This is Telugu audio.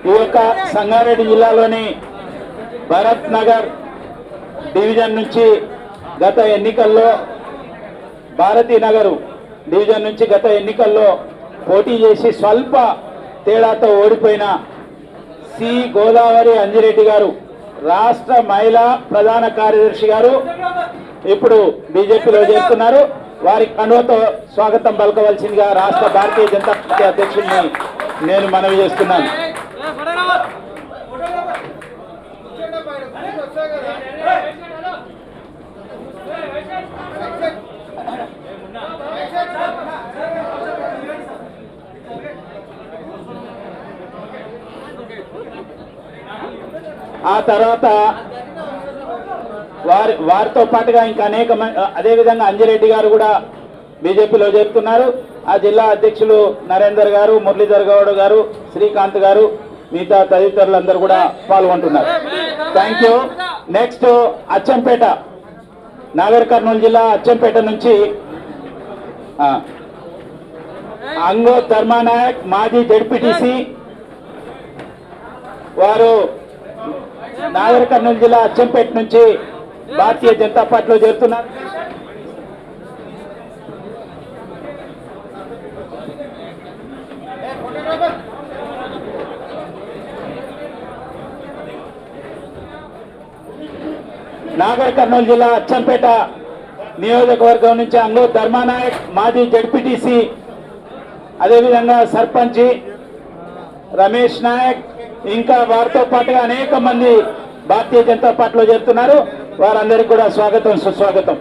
ఈ యొక్క సంగారెడ్డి జిల్లాలోని భరత్ నగర్ డివిజన్ నుంచి గత ఎన్నికల్లో భారతీ నగర్ డివిజన్ నుంచి గత ఎన్నికల్లో పోటీ చేసి స్వల్ప తేడాతో ఓడిపోయిన సి గోదావరి అంజిరెడ్డి గారు రాష్ట్ర మహిళా ప్రధాన కార్యదర్శి గారు ఇప్పుడు బీజేపీలో చేస్తున్నారు. వారి కనువతో స్వాగతం పలకవలసిందిగా రాష్ట్ర భారతీయ జనతా పార్టీ అధ్యక్షుడిని నేను మనవి చేస్తున్నాను. ఆ తర్వాత వారితో పాటుగా ఇంకా అనేక అదేవిధంగా అంజిరెడ్డి గారు కూడా బీజేపీలో చేరుతున్నారు. ఆ జిల్లా అధ్యక్షులు నరేందర్ గారు, మురళీధర్ గౌడ్ గారు, శ్రీకాంత్ గారు, మిగతా తదితరులందరూ కూడా పాల్గొంటున్నారు. Thank you. Next Achampet, Nagar Kurnool జిల్లా అచ్చంపేట నుంచి అంగో ధర్మానాయక్ మాజీ జడ్పీటీసీ వారు నాగర్ కర్నూలు జిల్లా అచ్చంపేట నుంచి భారతీయ జనతా పార్టీలో చేరుతున్నారు. నాగర్ కర్నూలు జిల్లా అచ్చంపేట నియోజకవర్గం నుంచి అంగో ధర్మానాయక్ మాజీ జడ్పీటీసీ, అదేవిధంగా సర్పంచి రమేష్ నాయక్, ఇంకా వారితో పాటుగా అనేక మంది భారతీయ జనతా పార్టీలో చేరుతున్నారు. వారందరికీ కూడా స్వాగతం, సుస్వాగతం.